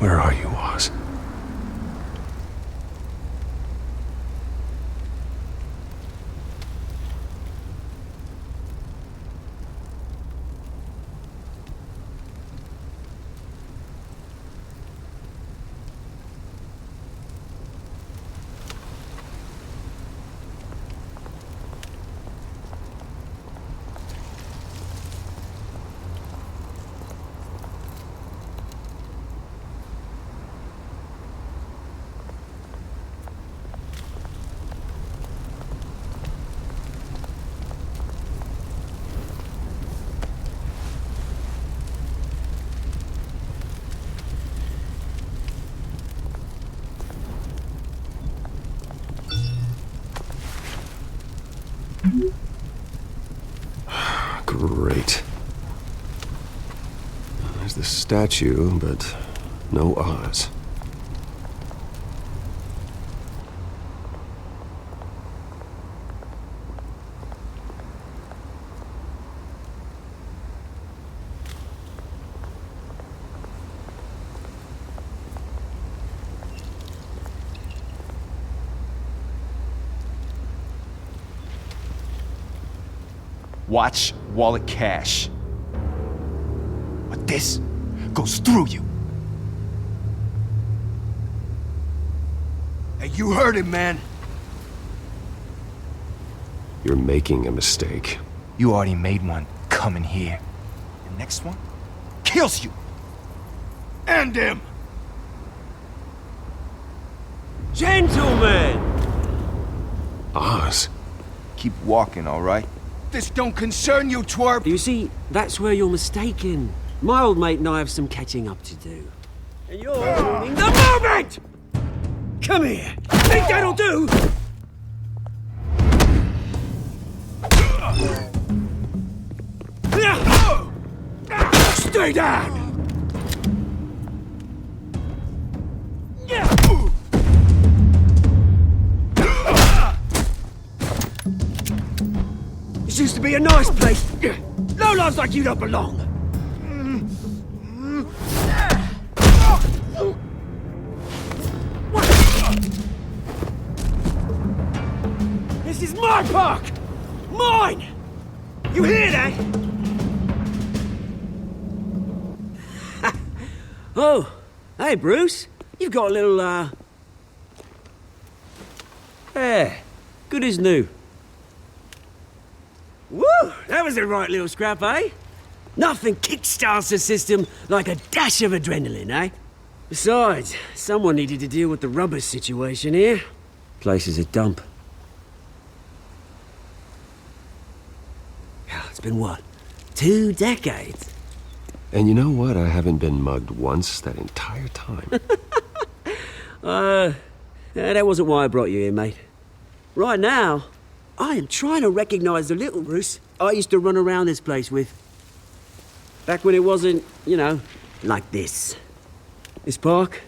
Where are you, Oz? Great. There's the statue, but no Oz. Watch wallet cash. But this goes through you. Hey, you heard him, man. You're making a mistake. You already made one coming here. The next one kills you. And him. Gentlemen! Oz? Keep walking, all right? This don't concern you, twerp. You see, that's where you're mistaken. My old mate and I have some catching up to do. And you're ruining the moment! Come here. Think that'll do? Stay down! This used to be a nice place. No lives like you don't belong. This is my park! Mine! You hear that? Oh, hey Bruce. You've got a little, Yeah, good as new. Woo! That was a right little scrap, eh? Nothing kickstarts the system like a dash of adrenaline, eh? Besides, someone needed to deal with the rubber situation here. Place is a dump. It's been what? 2 decades? And you know what? I haven't been mugged once that entire time. That wasn't why I brought you here, mate. Right now, I am trying to recognize the little Bruce I used to run around this place with. Back when it wasn't, you know, like this. This park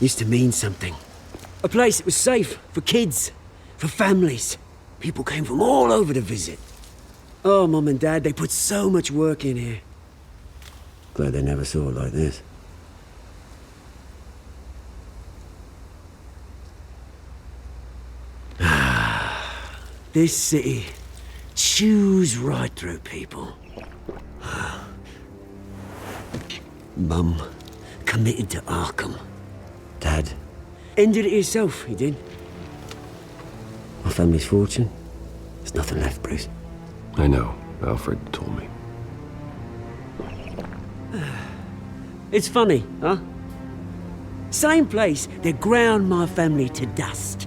used to mean something. A place that was safe for kids, for families. People came from all over to visit. Oh, Mum and Dad, they put so much work in here. Glad they never saw it like this. This city chews right through people. Mum committed to Arkham. Dad ended it himself, he did. My family's fortune, there's nothing left, Bruce. I know. Alfred told me. It's funny, huh? Same place that ground my family to dust.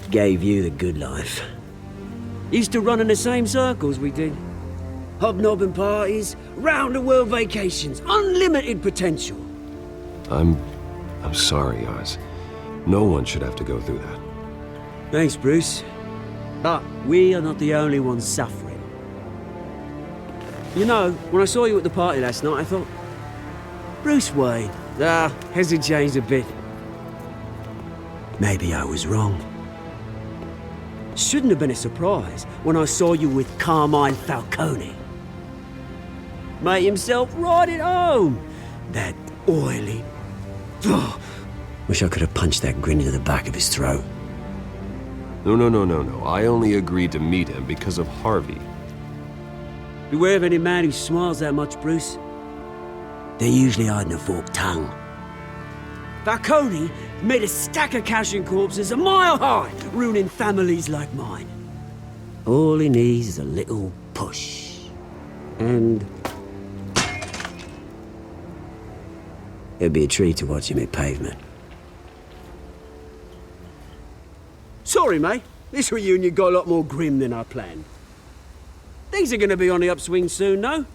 Gave you the good life. Used to run in the same circles we did. Hobnobbing parties, round-the-world vacations, unlimited potential. I'm sorry, Oz. No one should have to go through that. Thanks, Bruce. But we are not the only ones suffering. You know, when I saw you at the party last night, I thought, Bruce Wayne. Hasn't changed a bit. Maybe I was wrong. Shouldn't have been a surprise when I saw you with Carmine Falcone. Made himself right at home. That oily, Wish I could have punched that grin into the back of his throat. No. I only agreed to meet him because of Harvey. Beware of any man who smiles that much, Bruce. They're usually hiding a forked tongue. Falcone made a stack of cash and corpses a mile high, ruining families like mine. All he needs is a little push. And it'd be a treat to watch him hit pavement. Sorry, mate. This reunion got a lot more grim than I planned. Things are gonna be on the upswing soon, though.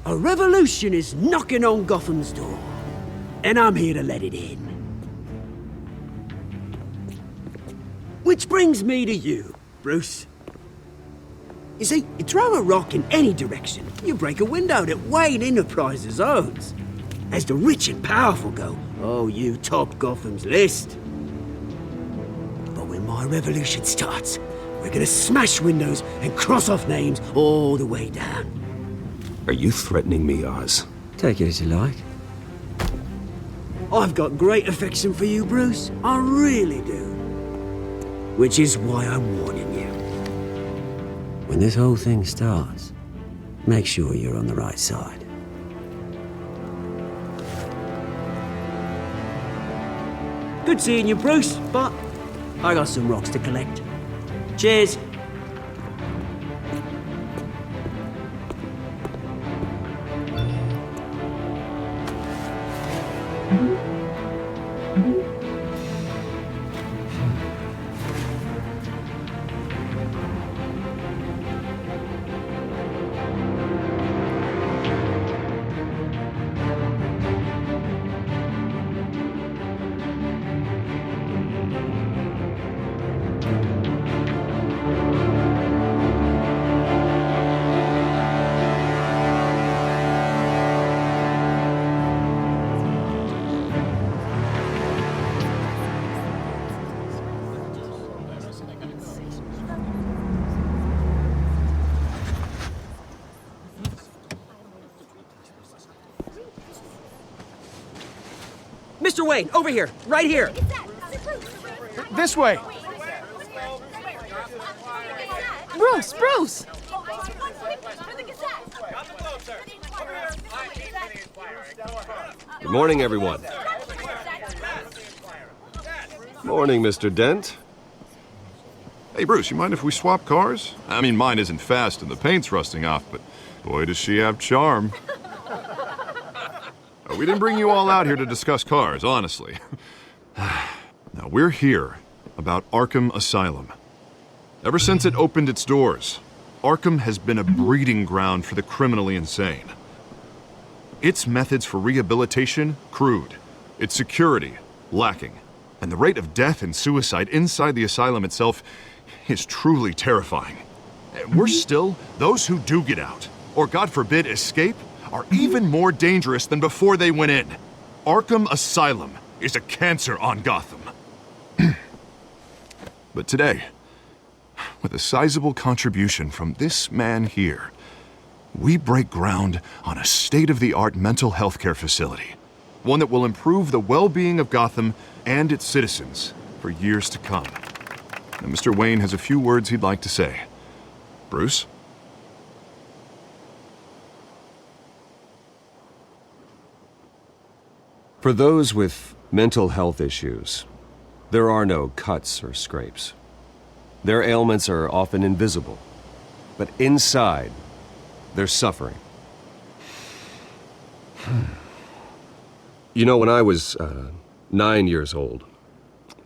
A revolution is knocking on Gotham's door, and I'm here to let it in. Which brings me to you, Bruce. You see, you throw a rock in any direction, you break a window that Wayne Enterprises owns. As the rich and powerful go, oh, you top Gotham's list. But when my revolution starts, we're gonna smash windows and cross off names all the way down. Are you threatening me, Oz? Take it as you like. I've got great affection for you, Bruce. I really do. Which is why I'm warning you. When this whole thing starts, make sure you're on the right side. Good seeing you, Bruce, but I got some rocks to collect. Cheers. Mr. Wayne, over here, right here. This way! Bruce! Good morning, everyone. Morning, Mr. Dent. Hey, Bruce, you mind if we swap cars? I mean, mine isn't fast and the paint's rusting off, but boy, does she have charm. We didn't bring you all out here to discuss cars, honestly. Now, we're here about Arkham Asylum. Ever since it opened its doors, Arkham has been a breeding ground for the criminally insane. Its methods for rehabilitation, crude. Its security, lacking. And the rate of death and suicide inside the asylum itself is truly terrifying. And worse still, those who do get out, or God forbid, escape, are even more dangerous than before they went in. Arkham Asylum is a cancer on Gotham. But today, with a sizable contribution from this man here, we break ground on a state-of-the-art mental health care facility. One that will improve the well-being of Gotham and its citizens for years to come. Now, Mr. Wayne has a few words he'd like to say. Bruce? For those with mental health issues, there are no cuts or scrapes. Their ailments are often invisible, but inside, they're suffering. You know, when I was 9 years old,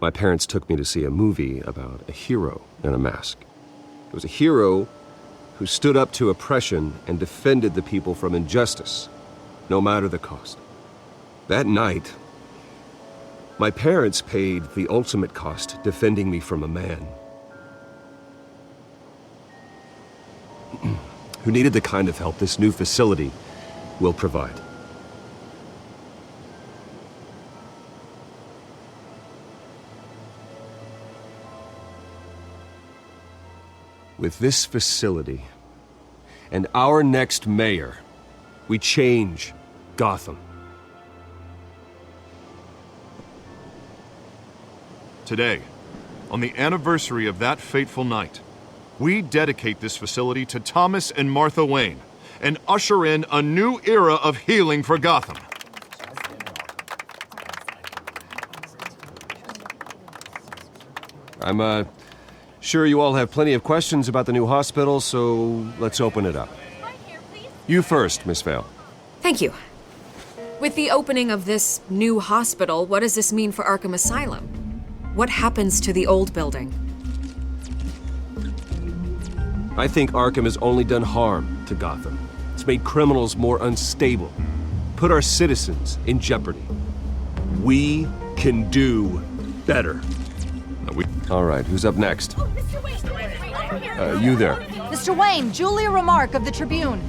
my parents took me to see a movie about a hero in a mask. It was a hero who stood up to oppression and defended the people from injustice, no matter the cost. That night, my parents paid the ultimate cost defending me from a man who needed the kind of help this new facility will provide. With this facility and our next mayor, we change Gotham. Today, on the anniversary of that fateful night, we dedicate this facility to Thomas and Martha Wayne and usher in a new era of healing for Gotham. I'm sure you all have plenty of questions about the new hospital, so let's open it up. You first, Miss Vale. Thank you. With the opening of this new hospital, what does this mean for Arkham Asylum? What happens to the old building? I think Arkham has only done harm to Gotham. It's made criminals more unstable, put our citizens in jeopardy. We can do better. All right, who's up next? You there. Mr. Wayne, Julia Remark of the Tribune.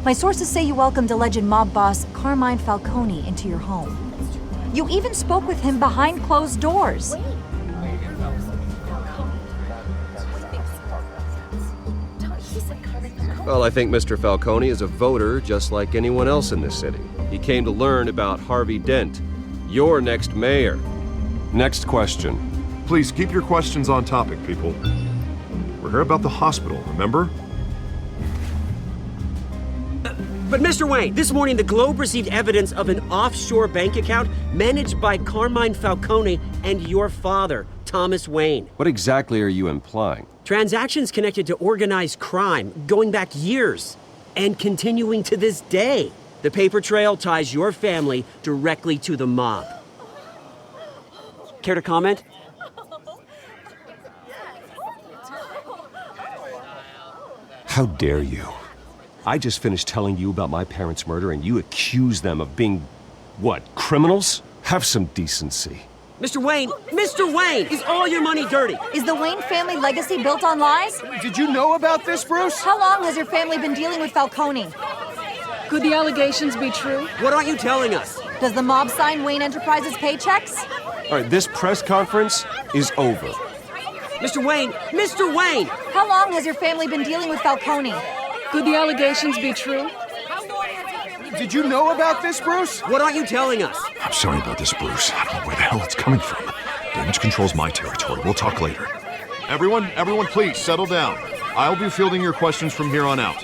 My sources say you welcomed alleged mob boss Carmine Falcone into your home. You even spoke with him behind closed doors. Well, I think Mr. Falcone is a voter just like anyone else in this city. He came to learn about Harvey Dent, your next mayor. Next question. Please keep your questions on topic, people. We're here about the hospital, remember? But Mr. Wayne, this morning the Globe received evidence of an offshore bank account managed by Carmine Falcone and your father, Thomas Wayne. What exactly are you implying? Transactions connected to organized crime going back years and continuing to this day. The paper trail ties your family directly to the mob. Care to comment? How dare you? I just finished telling you about my parents' murder and you accuse them of being, what, criminals? Have some decency. Mr. Wayne, is all your money dirty? Is the Wayne family legacy built on lies? Did you know about this, Bruce? How long has your family been dealing with Falcone? Could the allegations be true? What aren't you telling us? Does the mob sign Wayne Enterprises paychecks? All right, this press conference is over. Mr. Wayne! How long has your family been dealing with Falcone? Could the allegations be true? Did you know about this, Bruce? What aren't you telling us? I'm sorry about this, Bruce. I don't know where the hell it's coming from. Damage control's my territory. We'll talk later. Everyone, please settle down. I'll be fielding your questions from here on out.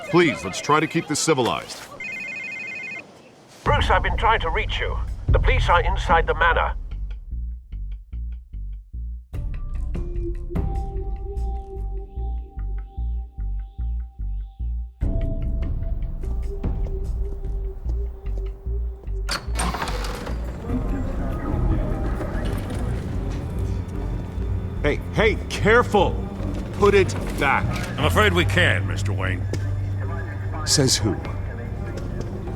Please, let's try to keep this civilized. Bruce, I've been trying to reach you. The police are inside the manor. Hey, careful! Put it back. I'm afraid we can't, Mr. Wayne. Says who?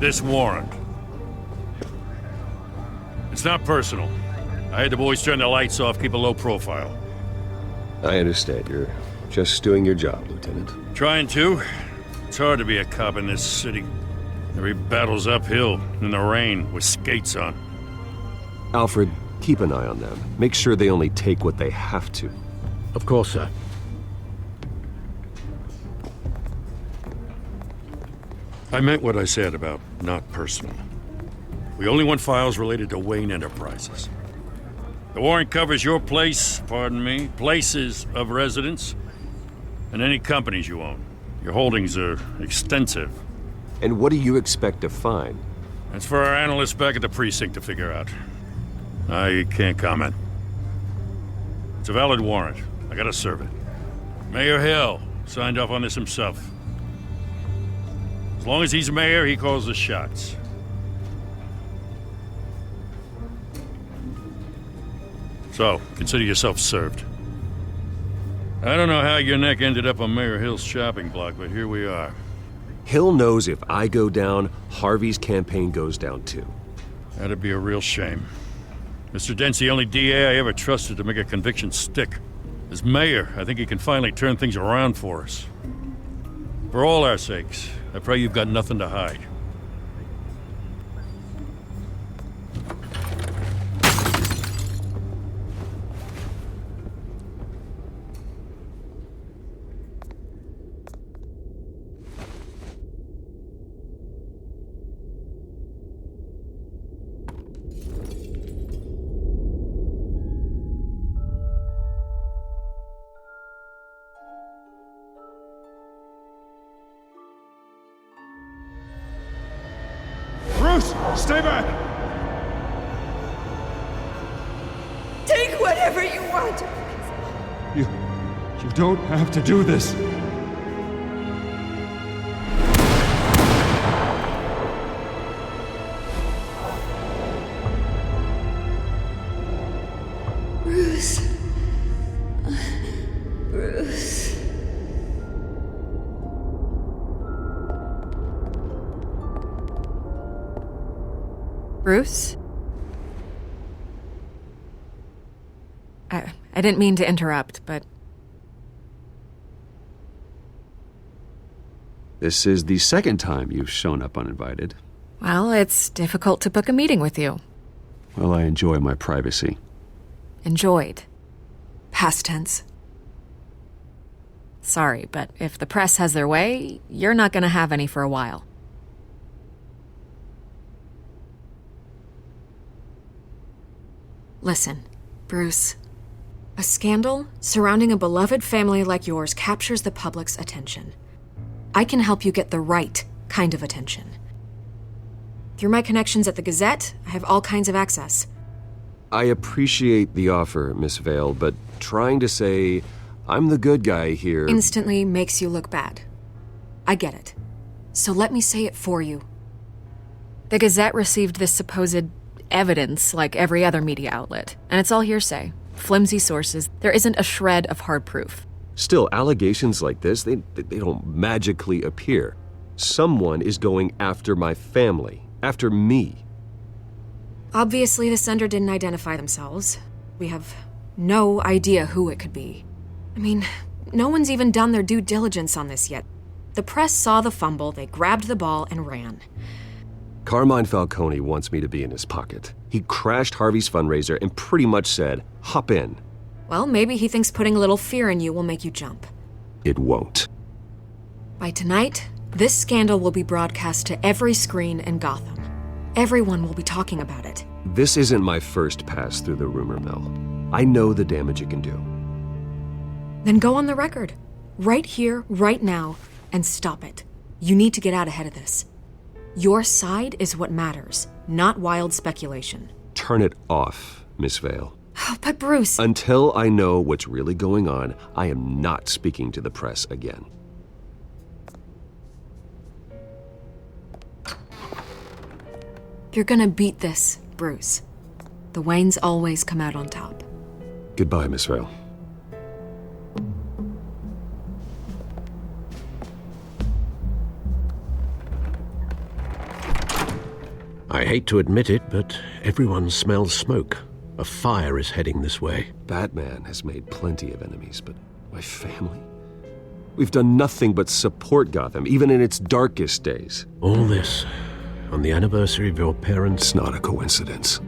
This warrant. It's not personal. I had the boys turn the lights off, keep a low profile. I understand. You're just doing your job, Lieutenant. Trying to. It's hard to be a cop in this city. Every battle's uphill, in the rain, with skates on. Alfred, keep an eye on them. Make sure they only take what they have to. Of course, sir. I meant what I said about not personal. We only want files related to Wayne Enterprises. The warrant covers your place, places of residence, and any companies you own. Your holdings are extensive. And what do you expect to find? That's for our analysts back at the precinct to figure out. I can't comment. It's a valid warrant. I gotta serve it. Mayor Hill signed off on this himself. As long as he's mayor, he calls the shots. So, consider yourself served. I don't know how your neck ended up on Mayor Hill's shopping block, but here we are. Hill knows if I go down, Harvey's campaign goes down too. That'd be a real shame. Mr. Dent's the only DA I ever trusted to make a conviction stick. As mayor, I think he can finally turn things around for us. For all our sakes, I pray you've got nothing to hide. Bruce, stay back! Take whatever you want. You don't have to do this. Bruce. Bruce. Bruce? I didn't mean to interrupt, but... This is the second time you've shown up uninvited. Well, it's difficult to book a meeting with you. Well, I enjoy my privacy. Enjoyed. Past tense. Sorry, but if the press has their way, you're not gonna have any for a while. Listen, Bruce. A scandal surrounding a beloved family like yours captures the public's attention. I can help you get the right kind of attention. Through my connections at the Gazette, I have all kinds of access. I appreciate the offer, Miss Vale, but trying to say I'm the good guy here... Instantly makes you look bad. I get it. So let me say it for you. The Gazette received this supposed evidence like every other media outlet, and it's all hearsay. Flimsy sources. There isn't a shred of hard proof. Still, allegations like this, they don't magically appear. Someone is going after my family, after me. Obviously, the sender didn't identify themselves. We have no idea who it could be. I mean, no one's even done their due diligence on this yet. The press saw the fumble, they grabbed the ball and ran. Carmine Falcone wants me to be in his pocket. He crashed Harvey's fundraiser and pretty much said, hop in. Well, maybe he thinks putting a little fear in you will make you jump. It won't. By tonight, this scandal will be broadcast to every screen in Gotham. Everyone will be talking about it. This isn't my first pass through the rumor mill. I know the damage it can do. Then go on the record. Right here, right now, and stop it. You need to get out ahead of this. Your side is what matters, not wild speculation. Turn it off, Miss Vale. But Bruce... Until I know what's really going on, I am not speaking to the press again. You're gonna beat this, Bruce. The Waynes always come out on top. Goodbye, Miss Vale. I hate to admit it, but everyone smells smoke. A fire is heading this way. Batman has made plenty of enemies, but my family? We've done nothing but support Gotham, even in its darkest days. All this on the anniversary of your parents'... It's not a coincidence.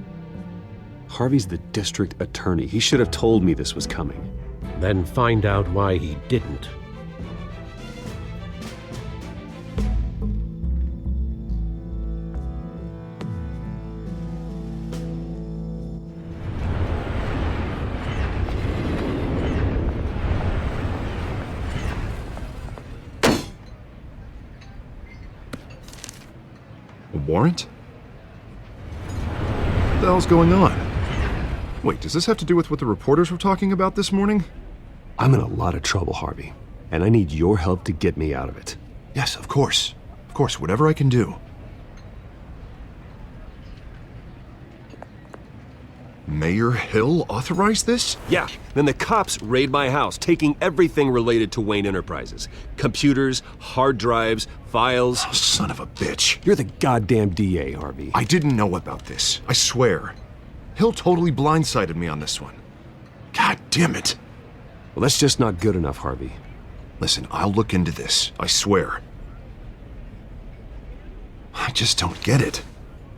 Harvey's the district attorney. He should have told me this was coming. Then find out why he didn't. Warrant? What the hell's going on? Wait, does this have to do with what the reporters were talking about this morning? I'm in a lot of trouble, Harvey, and I need your help to get me out of it. Yes, of course. Of course, whatever I can do. Mayor Hill authorized this? Yeah, then the cops raid my house, taking everything related to Wayne Enterprises. Computers, hard drives, files. Oh, son of a bitch. You're the goddamn DA, Harvey. I didn't know about this. I swear. Hill totally blindsided me on this one. God damn it. Well, that's just not good enough, Harvey. Listen, I'll look into this. I swear. I just don't get it.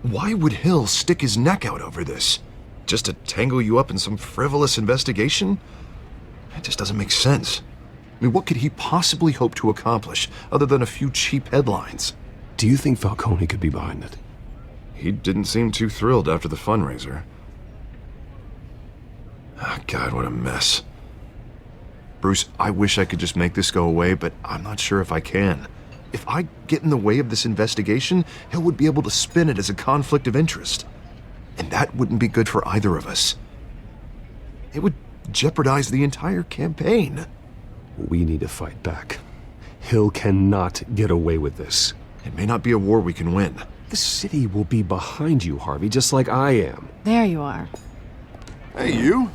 Why would Hill stick his neck out over this? Just to tangle you up in some frivolous investigation? It just doesn't make sense. I mean, what could he possibly hope to accomplish other than a few cheap headlines? Do you think Falcone could be behind it? He didn't seem too thrilled after the fundraiser. Oh, God, what a mess. Bruce, I wish I could just make this go away, but I'm not sure if I can. If I get in the way of this investigation, Hill would be able to spin it as a conflict of interest. And that wouldn't be good for either of us. It would jeopardize the entire campaign. We need to fight back. Hill cannot get away with this. It may not be a war we can win. The city will be behind you, Harvey, just like I am. There you are. Hey, you?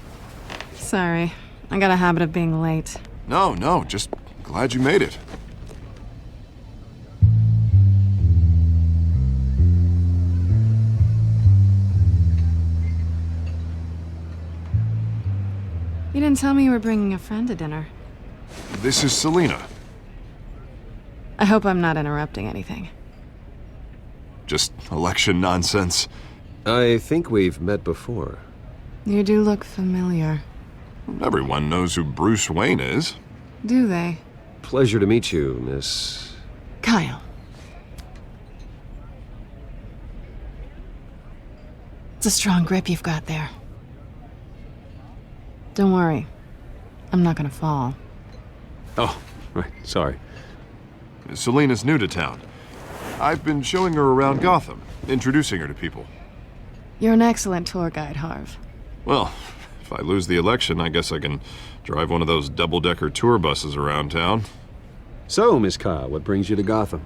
Sorry. I got a habit of being late. No, just glad you made it. You didn't tell me you were bringing a friend to dinner. This is Selena. I hope I'm not interrupting anything. Just election nonsense. I think we've met before. You do look familiar. Everyone knows who Bruce Wayne is. Do they? Pleasure to meet you, Miss... Kyle. It's a strong grip you've got there. Don't worry. I'm not gonna fall. Oh, right, sorry. Selena's new to town. I've been showing her around Gotham, introducing her to people. You're an excellent tour guide, Harv. Well, if I lose the election, I guess I can drive one of those double-decker tour buses around town. So, Miss Kyle, what brings you to Gotham?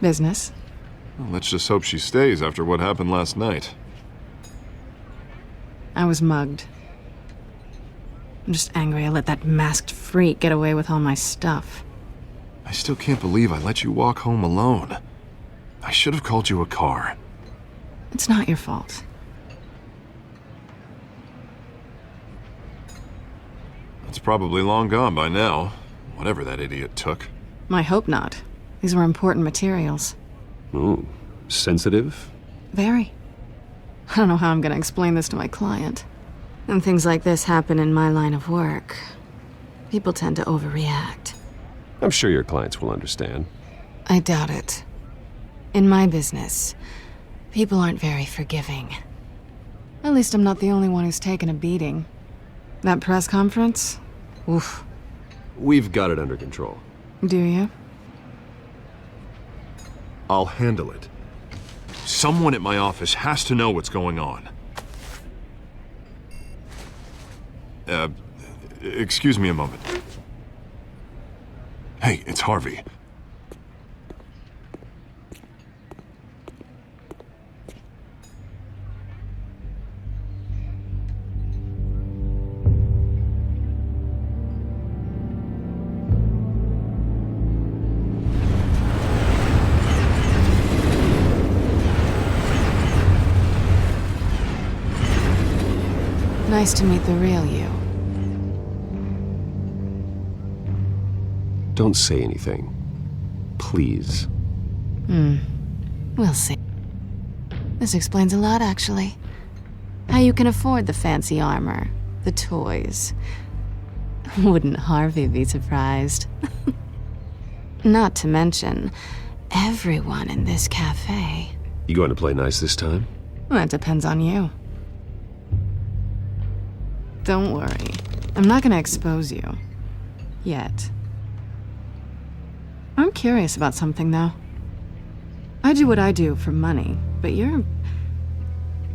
Business. Well, let's just hope she stays after what happened last night. I was mugged. I'm just angry I let that masked freak get away with all my stuff. I still can't believe I let you walk home alone. I should have called you a car. It's not your fault. It's probably long gone by now, whatever that idiot took. I hope not. These were important materials. Ooh, sensitive? Very. I don't know how I'm gonna explain this to my client. When things like this happen in my line of work, people tend to overreact. I'm sure your clients will understand. I doubt it. In my business, people aren't very forgiving. At least I'm not the only one who's taken a beating. That press conference? Oof. We've got it under control. Do you? I'll handle it. Someone at my office has to know what's going on. Excuse me a moment. Hey, it's Harvey. Nice to meet the real you. Don't say anything. Please. We'll see. This explains a lot, actually. How you can afford the fancy armor, the toys. Wouldn't Harvey be surprised? Not to mention, everyone in this cafe. You going to play nice this time? That depends on you. Don't worry. I'm not gonna expose you. Yet. I'm curious about something, though. I do what I do for money, but you're...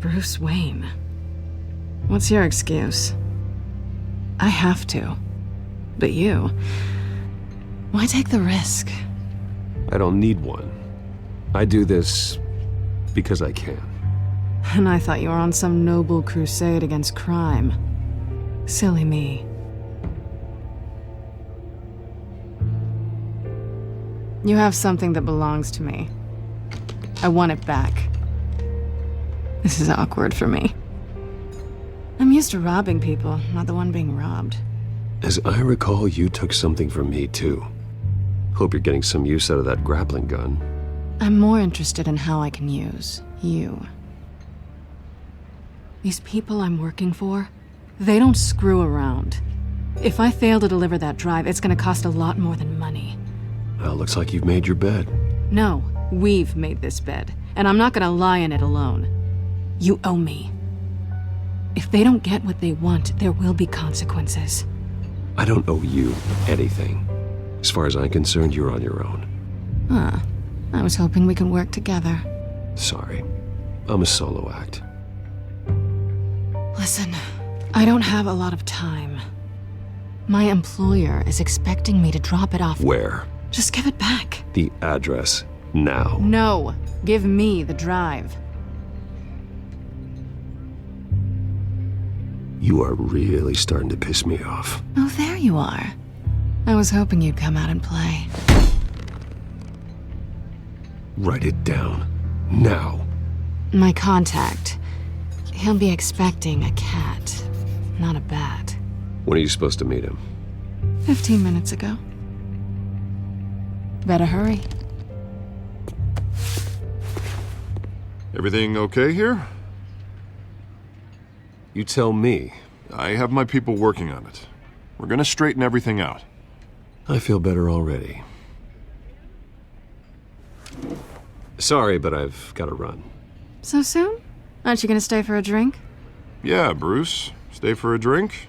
Bruce Wayne. What's your excuse? I have to. But you... Why take the risk? I don't need one. I do this because I can. And I thought you were on some noble crusade against crime. Silly me. You have something that belongs to me. I want it back. This is awkward for me. I'm used to robbing people, not the one being robbed. As I recall, you took something from me, too. Hope you're getting some use out of that grappling gun. I'm more interested in how I can use you. These people I'm working for, they don't screw around. If I fail to deliver that drive, it's gonna cost a lot more than money. Well, looks like you've made your bed. No, we've made this bed, and I'm not gonna lie in it alone. You owe me. If they don't get what they want, there will be consequences. I don't owe you anything. As far as I'm concerned, you're on your own. Huh. I was hoping we could work together. Sorry. I'm a solo act. Listen, I don't have a lot of time. My employer is expecting me to drop it off. Where? Just give it back. The address. Now. No. Give me the drive. You are really starting to piss me off. Oh, there you are. I was hoping you'd come out and play. Write it down. Now. My contact. He'll be expecting a cat, not a bat. When are you supposed to meet him? 15 minutes ago. Better hurry. Everything okay here? You tell me. I have my people working on it. We're gonna straighten everything out. I feel better already. Sorry, but I've got to run. So soon? Aren't you gonna stay for a drink? Yeah, Bruce. Stay for a drink?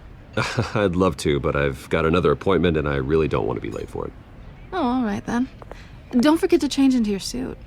I'd love to, but I've got another appointment and I really don't want to be late for it. Oh, all right then. Don't forget to change into your suit.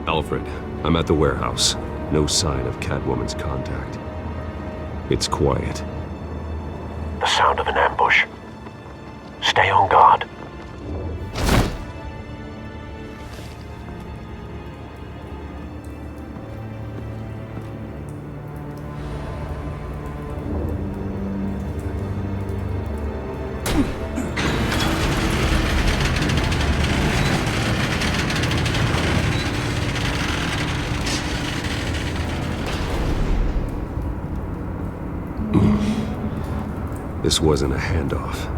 Alfred, I'm at the warehouse. No sign of Catwoman's contact. It's quiet. The sound of an ambush. Stay on guard. This wasn't a handoff.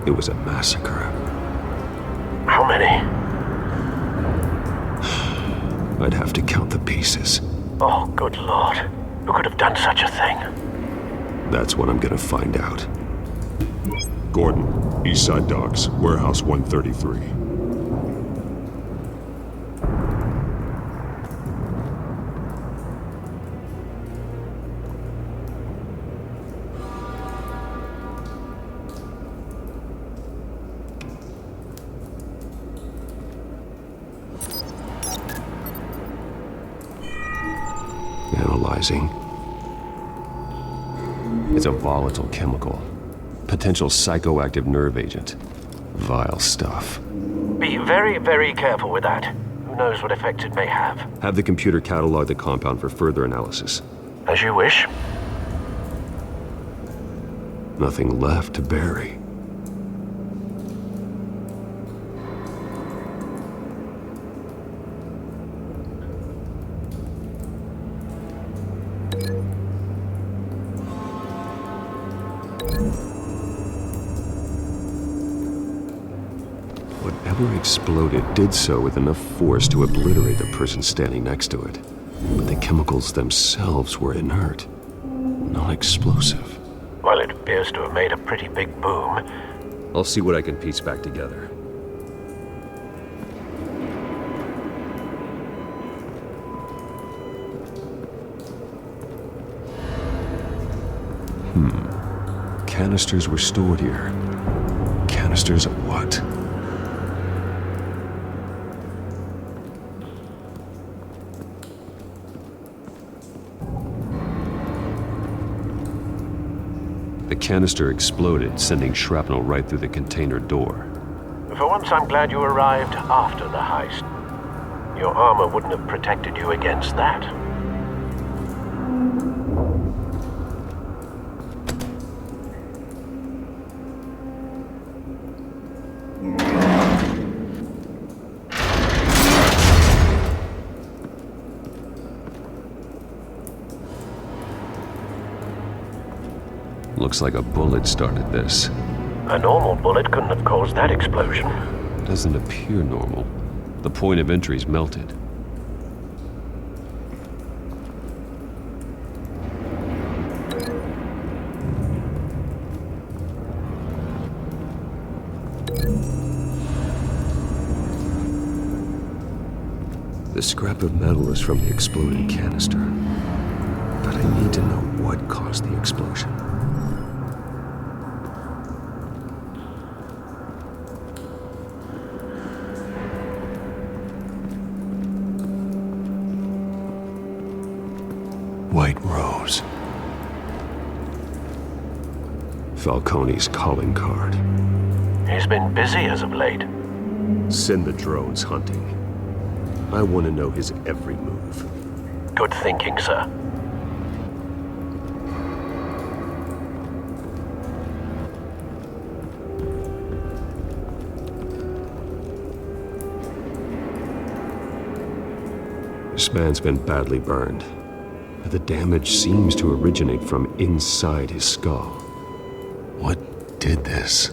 It was a massacre. How many? I'd have to count the pieces. Oh, good lord. Who could have done such a thing? That's what I'm gonna find out. Gordon, Eastside Docks, Warehouse 133. Analyzing. It's a volatile chemical. Potential psychoactive nerve agent. Vile stuff. Be very, very careful with that. Who knows what effects it may have. Have the computer catalog the compound for further analysis. As you wish. Nothing left to bury. Whatever exploded did so with enough force to obliterate the person standing next to it. But the chemicals themselves were inert, not explosive. Well, it appears to have made a pretty big boom. I'll see what I can piece back together. Canisters were stored here. Canisters of what? The canister exploded, sending shrapnel right through the container door. For once, I'm glad you arrived after the heist. Your armor wouldn't have protected you against that. Looks like a bullet started this. A normal bullet couldn't have caused that explosion. Doesn't appear normal. The point of entry's melted. The scrap of metal is from the exploded canister. But I need to know what caused the explosion. White Rose. Falcone's calling card. He's been busy as of late. Send the drones hunting. I want to know his every move. Good thinking, sir. This man's been badly burned. The damage seems to originate from inside his skull. What did this?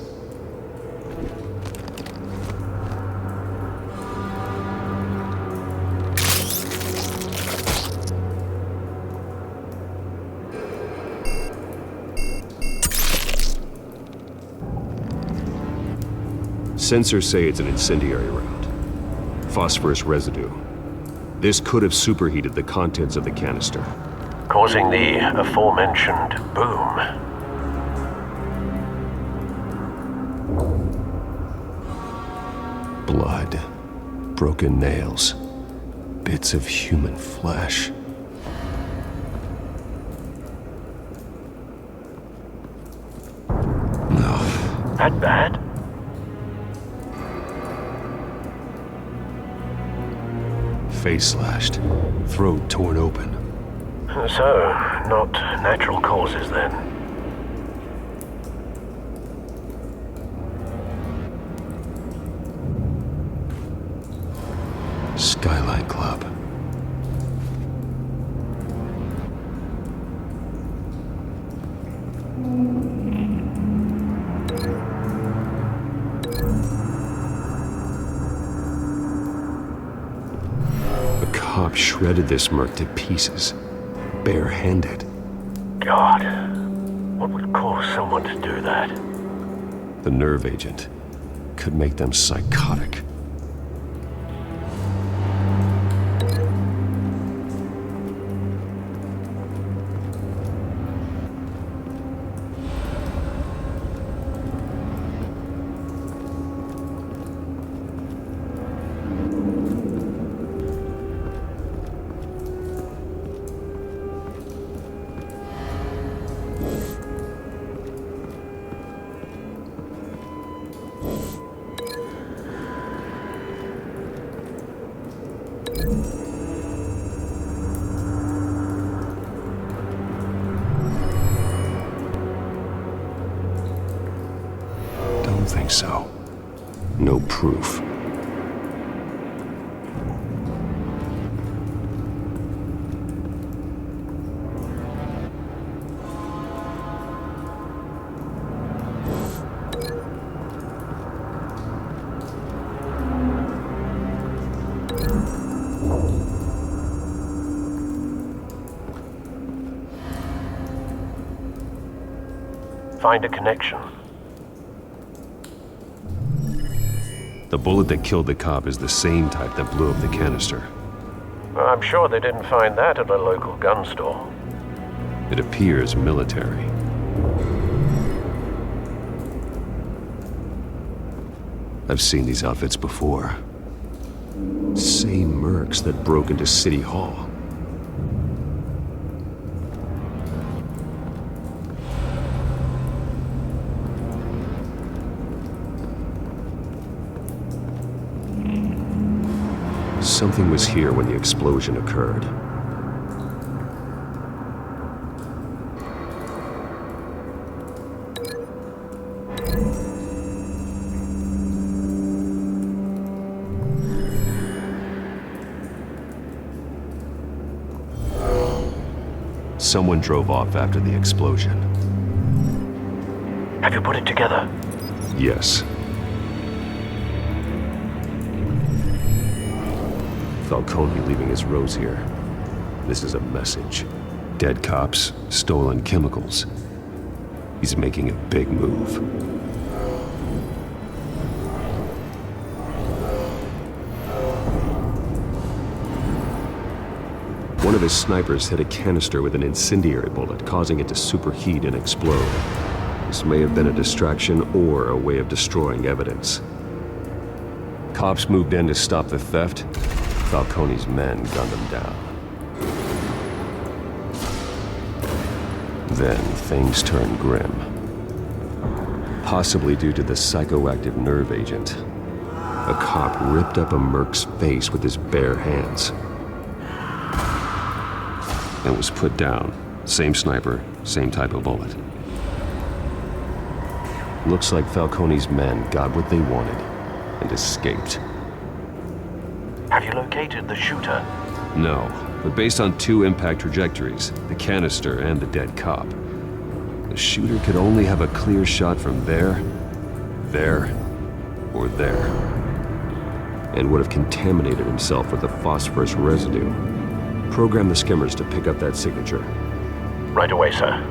Sensors say it's an incendiary round. Phosphorus residue. This could have superheated the contents of the canister, Causing the aforementioned boom. Blood, broken nails, bits of human flesh. No. That bad? Face slashed, throat torn open. So, not natural causes then. Skyline Club. A cop shredded this merc to pieces, barehanded. God, what would cause someone to do that? The nerve agent could make them psychotic. Don't think so. No proof. Find a connection. The bullet that killed the cop is the same type that blew up the canister. I'm sure they didn't find that at a local gun store. It appears military. I've seen these outfits before. Same mercs that broke into City Hall. Something was here when the explosion occurred. Someone drove off after the explosion. Have you put it together? Yes. Falcone leaving his rose here. This is a message. Dead cops, stolen chemicals. He's making a big move. one of his snipers hit a canister with an incendiary bullet, causing it to superheat and explode. This may have been a distraction or a way of destroying evidence. Cops moved in to stop the theft. Falcone's men gunned him down. Then things turned grim. Possibly due to the psychoactive nerve agent. A cop ripped up a merc's face with his bare hands. And was put down. Same sniper, same type of bullet. Looks like Falcone's men got what they wanted and escaped. Have you located the shooter? No, but based on 2 impact trajectories, the canister and the dead cop, the shooter could only have a clear shot from there, or there, and would have contaminated himself with the phosphorus residue. Program the skimmers to pick up that signature. Right away, sir.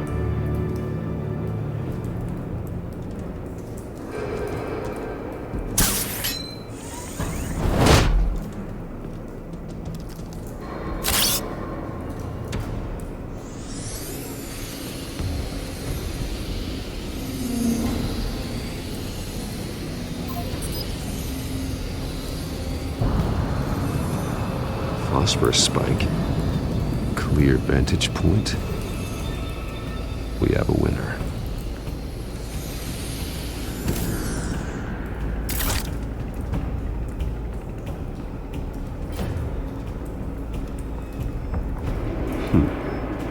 Phosphorus spike. Clear vantage point. We have a winner.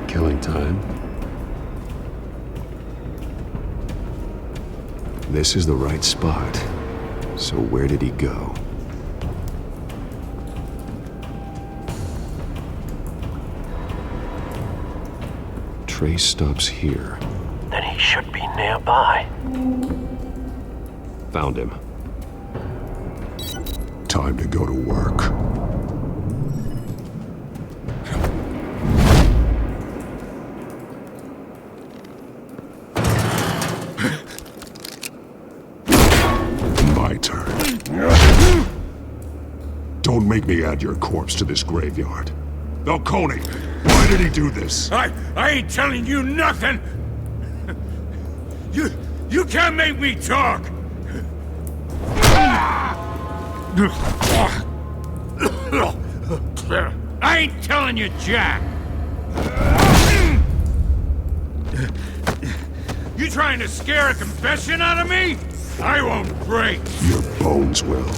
Killing time. This is the right spot. So where did he go? Trace stops here. Then he should be nearby. Found him. Time to go to work. My turn. Don't make me add your corpse to this graveyard. Falcone, why did he do this? I ain't telling you nothing! You can't make me talk! I ain't telling you jack! You trying to scare a confession out of me? I won't break! Your bones will.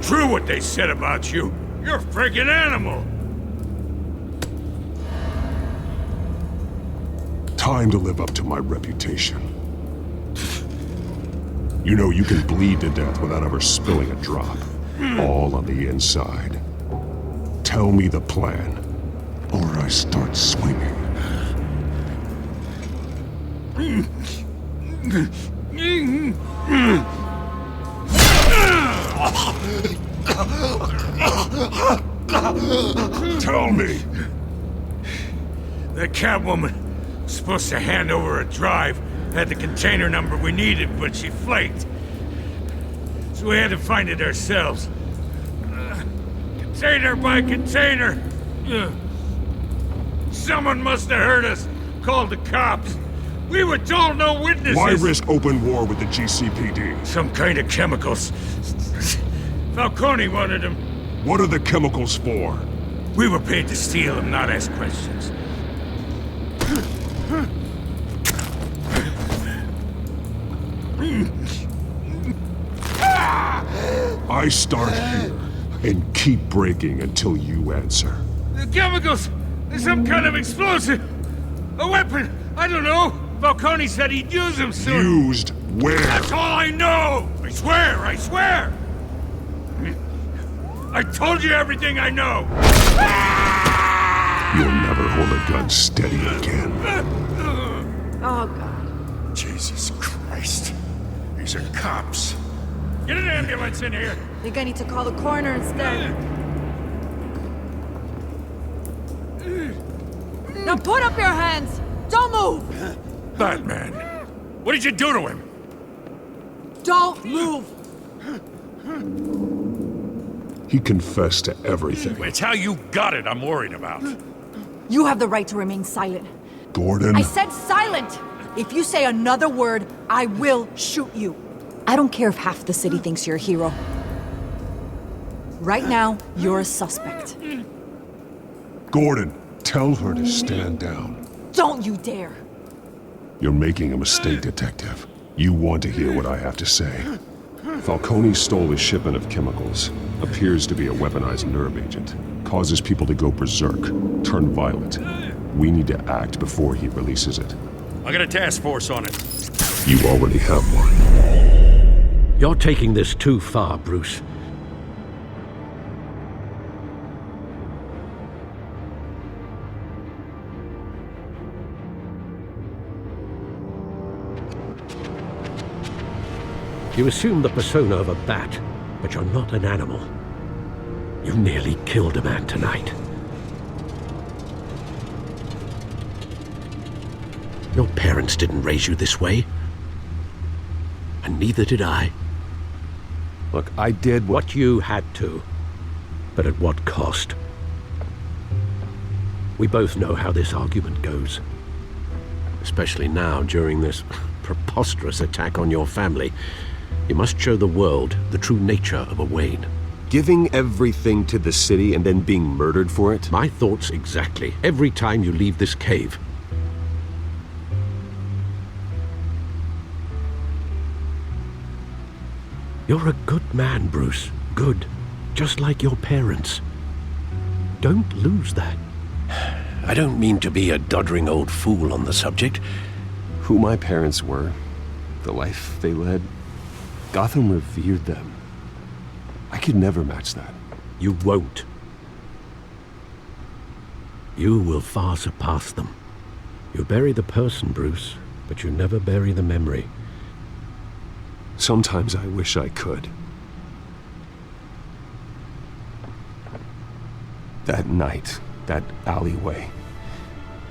True what they said about you. You're a friggin' animal. Time to live up to my reputation. You know you can bleed to death without ever spilling a drop. All on the inside. Tell me the plan, or I start swinging. Tell me! The Catwoman was supposed to hand over a drive, had the container number we needed, but she flaked. So we had to find it ourselves. Container by container. Someone must have heard us, called the cops. We were told no witnesses. Why risk open war with the GCPD? Some kind of chemicals. Falcone wanted them. What are the chemicals for? We were paid to steal them, not ask questions. I start here and keep breaking until you answer. The chemicals! There's some kind of explosive! A weapon! I don't know! Falcone said he'd use them soon! Used where? That's all I know! I swear! I swear! I told you everything I know! You'll never hold a gun steady again. Oh, God. Jesus Christ. These are cops. Get an ambulance in here! I think I need to call the coroner instead. Now put up your hands! Don't move! Batman, what did you do to him? Don't move! He confessed to everything. It's how you got it I'm worried about. You have the right to remain silent. Gordon? I said silent! If you say another word, I will shoot you. I don't care if half the city thinks you're a hero. Right now, you're a suspect. Gordon, tell her to stand down. Don't you dare! You're making a mistake, Detective. You want to hear what I have to say. Falcone stole a shipment of chemicals. Appears to be a weaponized nerve agent. Causes people to go berserk, turn violent. We need to act before he releases it. I got a task force on it. You already have one. You're taking this too far, Bruce. You assume the persona of a bat, but you're not an animal. You nearly killed a man tonight. Your parents didn't raise you this way. And neither did I. Look, I did what you had to. But at what cost? We both know how this argument goes. Especially now, during this preposterous attack on your family. You must show the world the true nature of a Wayne. Giving everything to the city and then being murdered for it? My thoughts exactly. Every time you leave this cave. You're a good man, Bruce. Good. Just like your parents. Don't lose that. I don't mean to be a doddering old fool on the subject. Who my parents were, the life they led, Gotham revered them. I could never match that. You won't. You will far surpass them. You bury the person, Bruce, but you never bury the memory. Sometimes I wish I could. That night, that alleyway,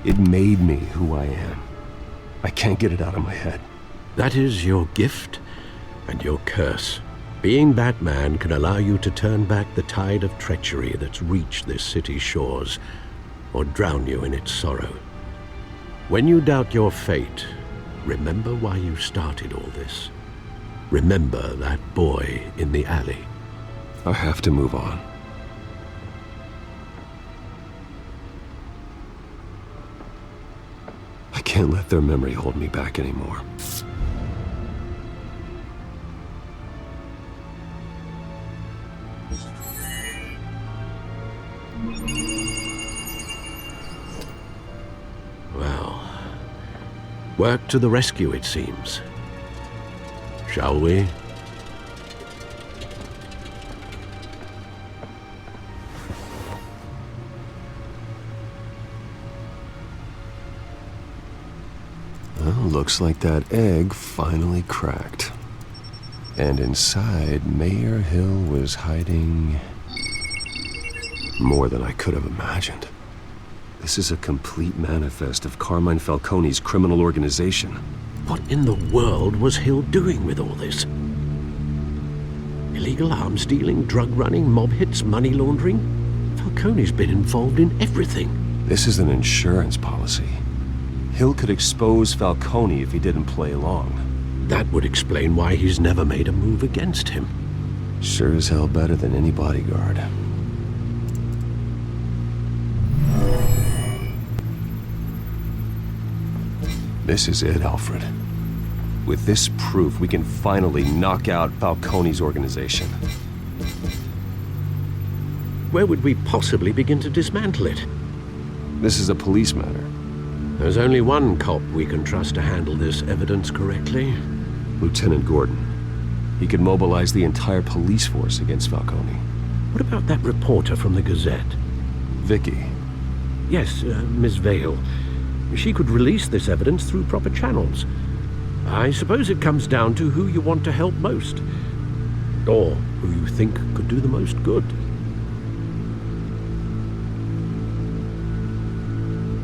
it made me who I am. I can't get it out of my head. That is your gift and your curse. Being Batman can allow you to turn back the tide of treachery that's reached this city's shores, or drown you in its sorrow. When you doubt your fate, remember why you started all this. Remember that boy in the alley. I have to move on. I can't let their memory hold me back anymore. Well, work to the rescue, it seems. Shall we? Well, looks like that egg finally cracked. And inside, Mayor Hill was hiding more than I could have imagined. This is a complete manifest of Carmine Falcone's criminal organization. What in the world was Hill doing with all this? Illegal arms dealing, drug running, mob hits, money laundering? Falcone's been involved in everything. This is an insurance policy. Hill could expose Falcone if he didn't play along. That would explain why he's never made a move against him. Sure as hell better than any bodyguard. This is it, Alfred. With this proof, we can finally knock out Falcone's organization. Where would we possibly begin to dismantle it? This is a police matter. There's only one cop we can trust to handle this evidence correctly. Lieutenant Gordon. He could mobilize the entire police force against Falcone. What about that reporter from the Gazette? Vicky. Yes, Miss Vale. She could release this evidence through proper channels. I suppose it comes down to who you want to help most. Or who you think could do the most good.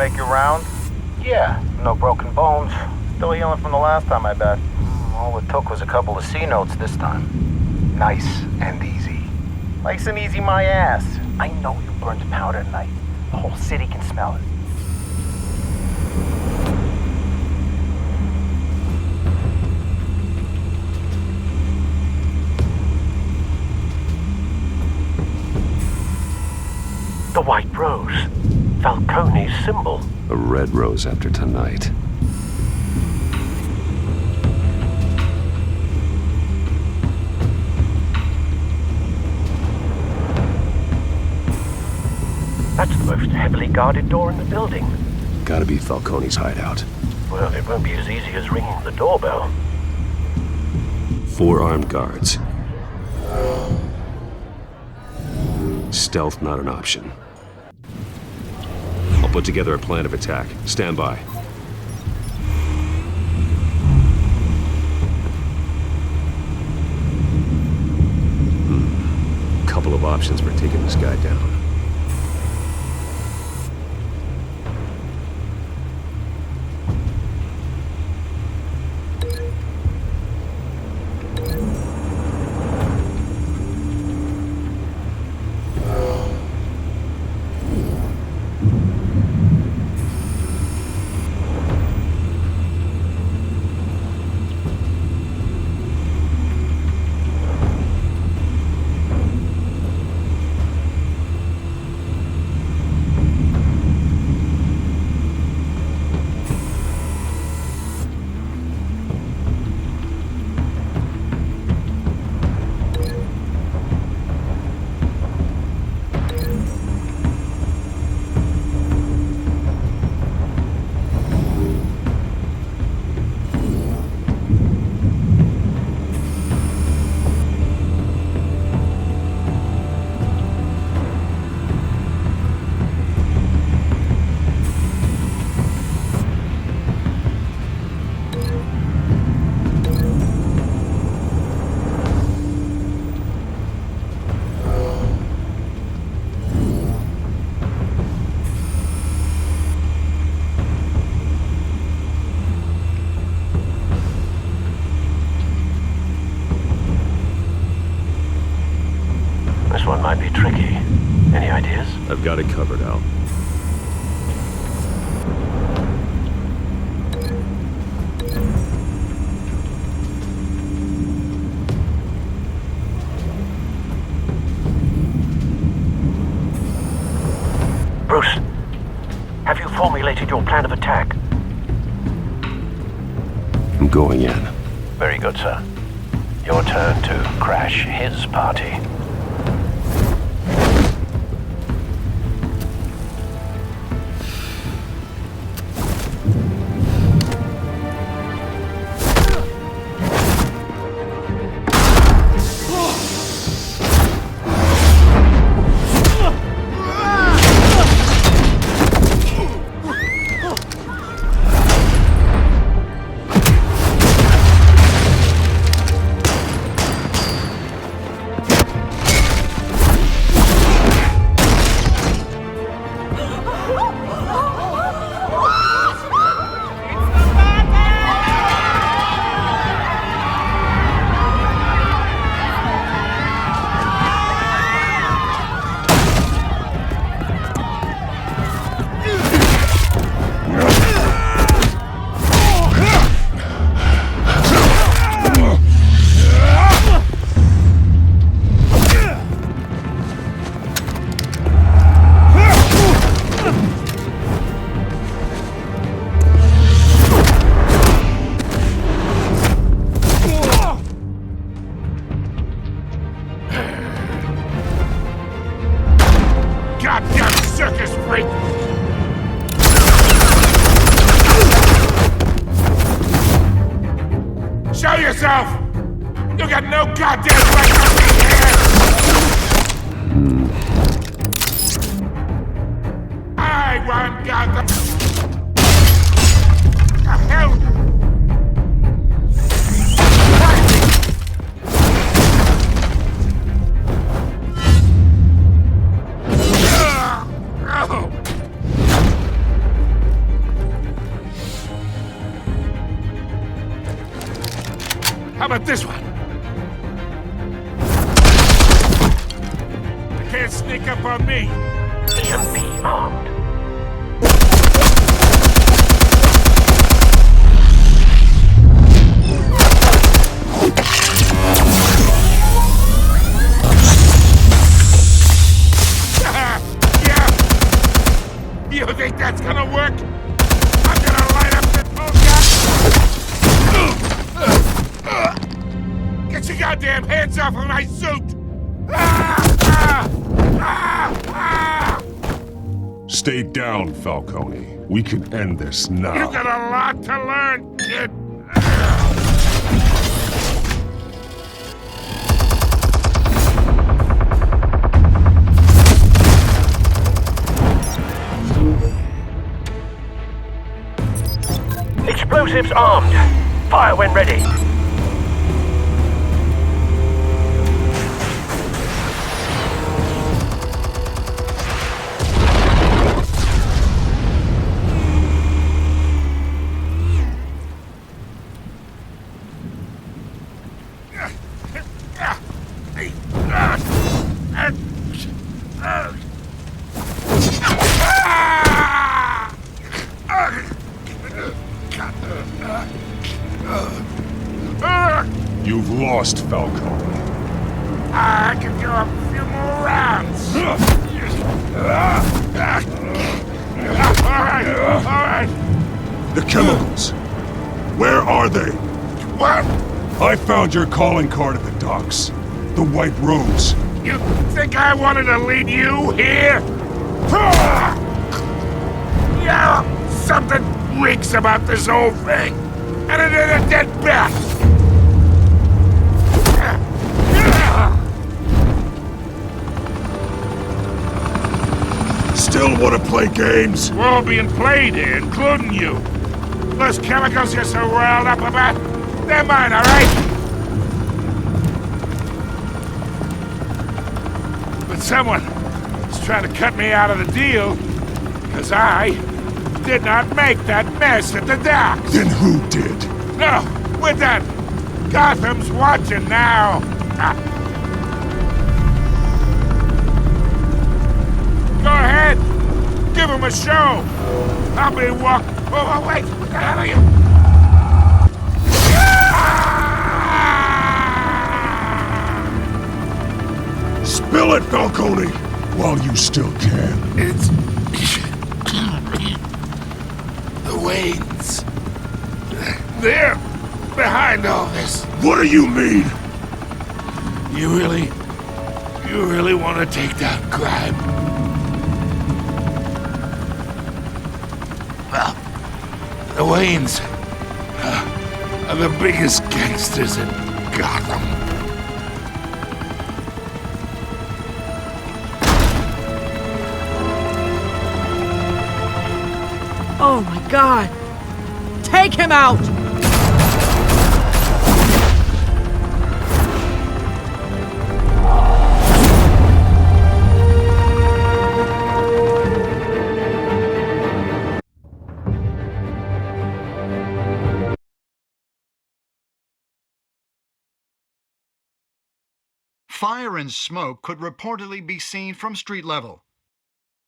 make your round? Yeah, no broken bones. Still healing from the last time, I bet. All it took was a couple of C notes this time. Nice and easy. Nice and easy my ass. I know you burned powder tonight. The whole city can smell it. The white rose. Falcone's symbol. A red rose after tonight. That's the most heavily guarded door in the building. Gotta be Falcone's hideout. Well, it won't be as easy as ringing the doorbell. 4 armed guards. Stealth not an option. I'll put together a plan of attack. Stand by. Couple of options for taking this guy down. This one might be tricky. Any ideas? I've got it covered, Al. Bruce, have you formulated your plan of attack? I'm going in. Very good, sir. Your turn to crash his party. Show yourself! You got no goddamn right to be here! I want goddamn... The hell? How about this one? You can't sneak up on me. EMP armed. You think that's gonna work? I'm gonna light up the whole guy! Get your goddamn hands off of my suit! Stay down, Falcone. We can end this now. You got a lot to learn, kid! Explosives armed. Fire when ready. You've lost, Falcone. I can go a few more rounds. All right. The chemicals. Where are they? What? I found your calling card at the docks. The White Rose. You think I wanted to lead you here? Yeah, something reeks about this whole thing. And it is a dead bat. Still want to play games? We're all being played here, including you. Those chemicals you're so riled up about, they're mine, all right? But someone is trying to cut me out of the deal because I did not make that mess at the docks. Then who did? No, we're done. Gotham's watching now. Go ahead. Give him a show. I'll be Oh, wait. What the hell are you? Spill it, Falcone, while you still can. It's... the Waynes. They're behind all this. What do you mean? You really want to take down crime? Well, the Waynes are the biggest gangsters in Gotham. Oh my God! Take him out! Fire and smoke could reportedly be seen from street level.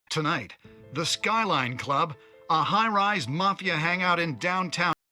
Tonight, the Skyline Club, a high-rise mafia hangout in downtown